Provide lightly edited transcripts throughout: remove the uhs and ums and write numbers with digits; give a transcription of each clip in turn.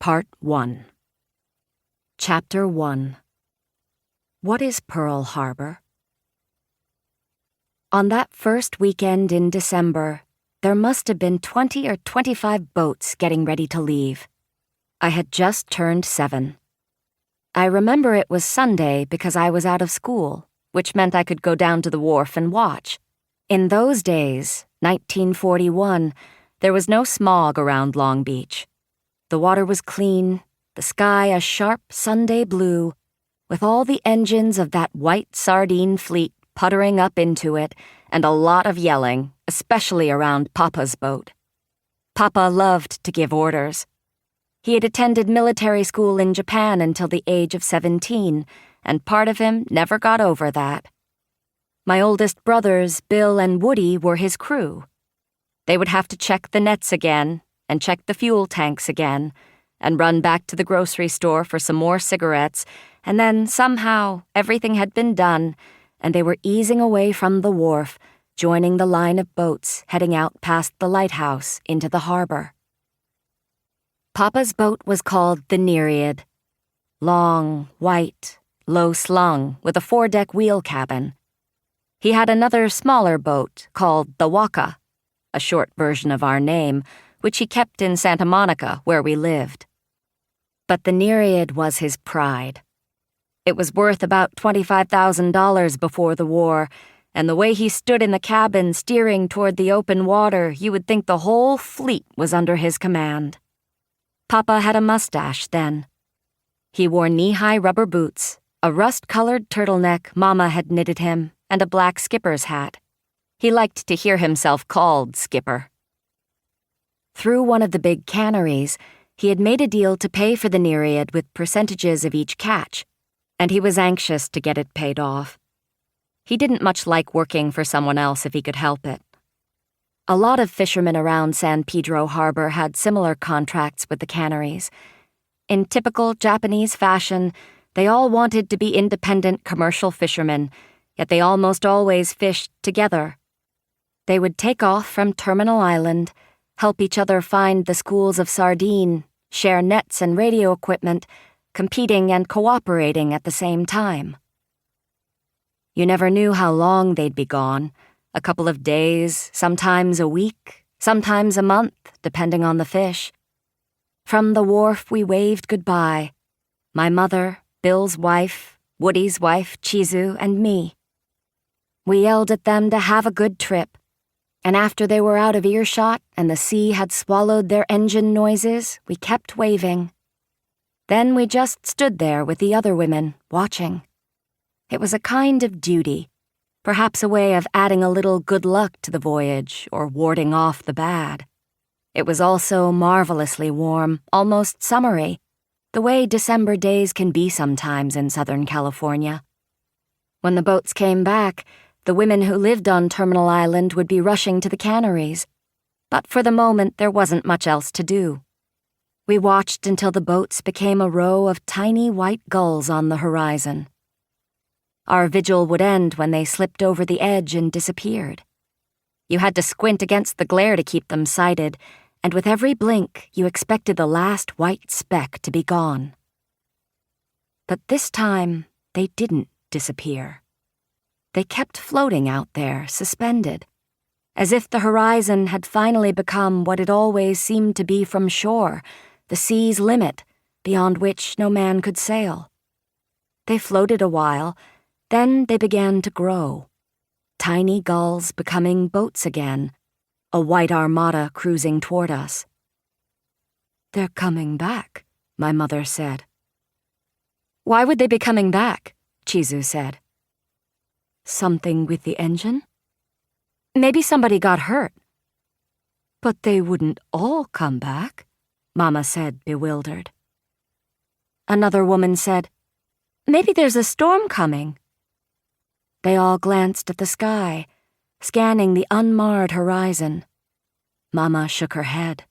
Part 1. Chapter 1. What is Pearl Harbor? On that first weekend in December, there must have been 20 or 25 boats getting ready to leave. I had just turned 7. I remember it was Sunday because I was out of school, which meant I could go down to the wharf and watch. In those days, 1941, there was no smog around Long Beach. The water was clean, the sky a sharp Sunday blue, with all the engines of that white sardine fleet puttering up into it, and a lot of yelling, especially around Papa's boat. Papa loved to give orders. He had attended military school in Japan until the age of 17, and part of him never got over that. My oldest brothers, Bill and Woody, were his crew. They would have to check the nets again, and check the fuel tanks again, and run back to the grocery store for some more cigarettes, and then somehow everything had been done, and they were easing away from the wharf, joining the line of boats heading out past the lighthouse into the harbor. Papa's boat was called the Nereid. Long, white, low-slung, with a 4-deck wheel cabin. He had another smaller boat called the Waka, a short version of our name, which he kept in Santa Monica, where we lived. But the Nereid was his pride. It was worth about $25,000 before the war, and the way he stood in the cabin steering toward the open water, you would think the whole fleet was under his command. Papa had a mustache then. He wore knee-high rubber boots, a rust-colored turtleneck Mama had knitted him, and a black skipper's hat. He liked to hear himself called Skipper. Through one of the big canneries, he had made a deal to pay for the Nereid with percentages of each catch, and he was anxious to get it paid off. He didn't much like working for someone else if he could help it. A lot of fishermen around San Pedro Harbor had similar contracts with the canneries. In typical Japanese fashion, they all wanted to be independent commercial fishermen, yet they almost always fished together. They would take off from Terminal Island, help each other find the schools of sardine, share nets and radio equipment, competing and cooperating at the same time. You never knew how long they'd be gone, a couple of days, sometimes a week, sometimes a month, depending on the fish. From the wharf we waved goodbye, my mother, Bill's wife, Woody's wife, Chizu, and me. We yelled at them to have a good trip, and after they were out of earshot and the sea had swallowed their engine noises, we kept waving. Then we just stood there with the other women, watching. It was a kind of duty, perhaps a way of adding a little good luck to the voyage or warding off the bad. It was also marvelously warm, almost summery, the way December days can be sometimes in Southern California. When the boats came back, the women who lived on Terminal Island would be rushing to the canneries, but for the moment there wasn't much else to do. We watched until the boats became a row of tiny white gulls on the horizon. Our vigil would end when they slipped over the edge and disappeared. You had to squint against the glare to keep them sighted, and with every blink you expected the last white speck to be gone. But this time they didn't disappear. They kept floating out there, suspended, as if the horizon had finally become what it always seemed to be from shore, the sea's limit, beyond which no man could sail. They floated a while, then they began to grow, tiny gulls becoming boats again, a white armada cruising toward us. "They're coming back," my mother said. "Why would they be coming back?" Chizu said. "Something with the engine? Maybe somebody got hurt." "But they wouldn't all come back," Mama said, bewildered. Another woman said, "Maybe there's a storm coming." They all glanced at the sky, scanning the unmarred horizon. Mama shook her head.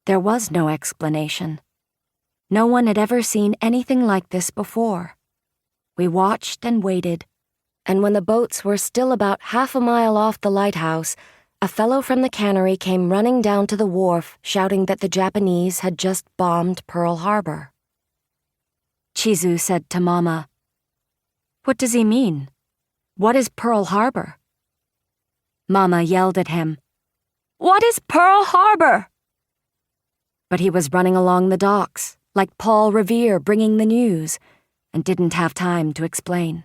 There was no explanation. No one had ever seen anything like this before. We watched and waited, and when the boats were still about half a mile off the lighthouse, a fellow from the cannery came running down to the wharf shouting that the Japanese had just bombed Pearl Harbor. Chizu said to Mama, "What does he mean? What is Pearl Harbor?" Mama yelled at him, "What is Pearl Harbor?" But he was running along the docks, like Paul Revere bringing the news, and didn't have time to explain.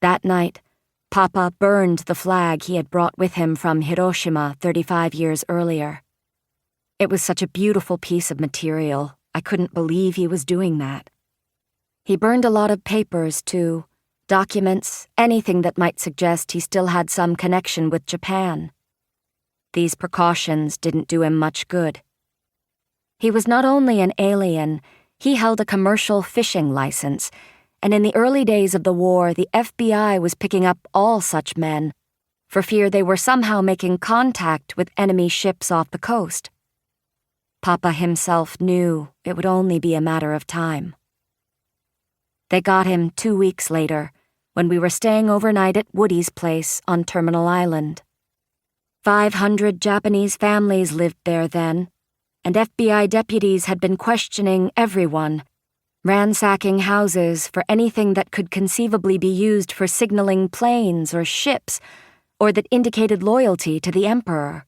That night, Papa burned the flag he had brought with him from Hiroshima 35 years earlier. It was such a beautiful piece of material, I couldn't believe he was doing that. He burned a lot of papers, too, documents, anything that might suggest he still had some connection with Japan. These precautions didn't do him much good. He was not only an alien, he held a commercial fishing license, and in the early days of the war, the FBI was picking up all such men, for fear they were somehow making contact with enemy ships off the coast. Papa himself knew it would only be a matter of time. They got him 2 weeks later, when we were staying overnight at Woody's place on Terminal Island. 500 Japanese families lived there then, and FBI deputies had been questioning everyone, ransacking houses for anything that could conceivably be used for signaling planes or ships, or that indicated loyalty to the Emperor.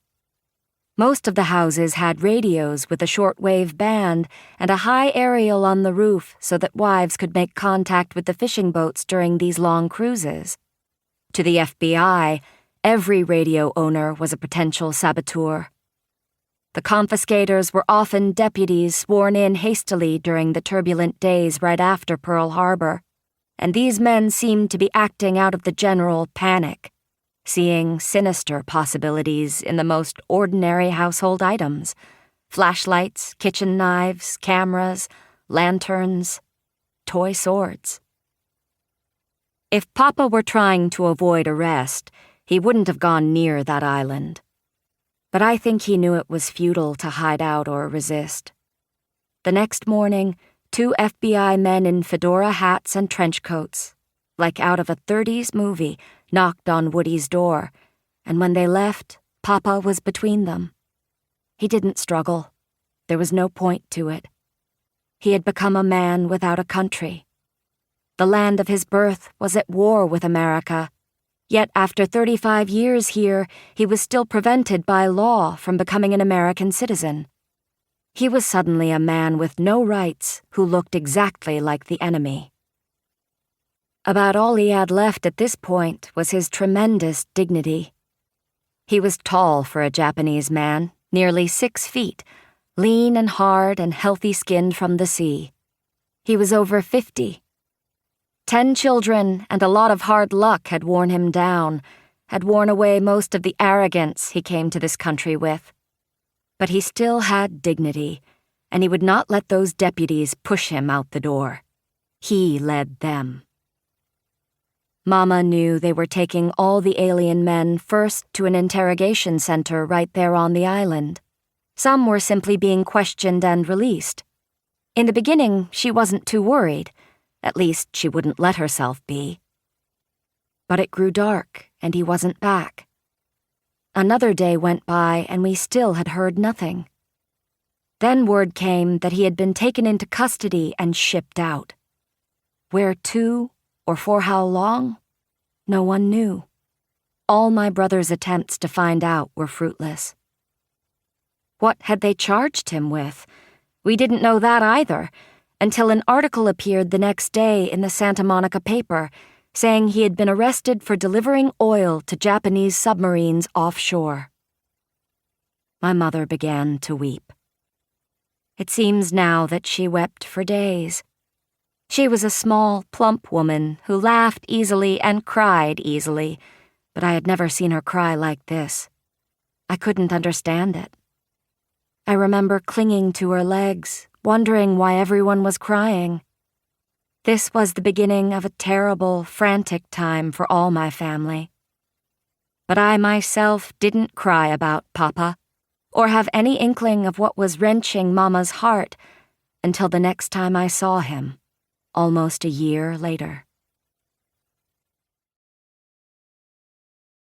Most of the houses had radios with a shortwave band and a high aerial on the roof so that wives could make contact with the fishing boats during these long cruises. To the FBI, every radio owner was a potential saboteur. The confiscators were often deputies sworn in hastily during the turbulent days right after Pearl Harbor, and these men seemed to be acting out of the general panic, seeing sinister possibilities in the most ordinary household items: flashlights, kitchen knives, cameras, lanterns, toy swords. If Papa were trying to avoid arrest, he wouldn't have gone near that island. But I think he knew it was futile to hide out or resist. The next morning, 2 FBI men in fedora hats and trench coats, like out of a 30s movie, knocked on Woody's door, and when they left, Papa was between them. He didn't struggle. There was no point to it. He had become a man without a country. The land of his birth was at war with America, yet after 35 years here, he was still prevented by law from becoming an American citizen. He was suddenly a man with no rights who looked exactly like the enemy. About all he had left at this point was his tremendous dignity. He was tall for a Japanese man, nearly 6 feet, lean and hard and healthy-skinned from the sea. He was over 50. 10 children and a lot of hard luck had worn him down, had worn away most of the arrogance he came to this country with. But he still had dignity, and he would not let those deputies push him out the door. He led them. Mama knew they were taking all the alien men first to an interrogation center right there on the island. Some were simply being questioned and released. In the beginning, she wasn't too worried. At least she wouldn't let herself be. But it grew dark, and he wasn't back. Another day went by, and we still had heard nothing. Then word came that he had been taken into custody and shipped out. Where to, or for how long? No one knew. All my brother's attempts to find out were fruitless. What had they charged him with? We didn't know that either, until an article appeared the next day in the Santa Monica paper saying he had been arrested for delivering oil to Japanese submarines offshore. My mother began to weep. It seems now that she wept for days. She was a small, plump woman who laughed easily and cried easily, but I had never seen her cry like this. I couldn't understand it. I remember clinging to her legs, wondering why everyone was crying. This was the beginning of a terrible, frantic time for all my family. But I myself didn't cry about Papa, or have any inkling of what was wrenching Mama's heart until the next time I saw him, almost a year later.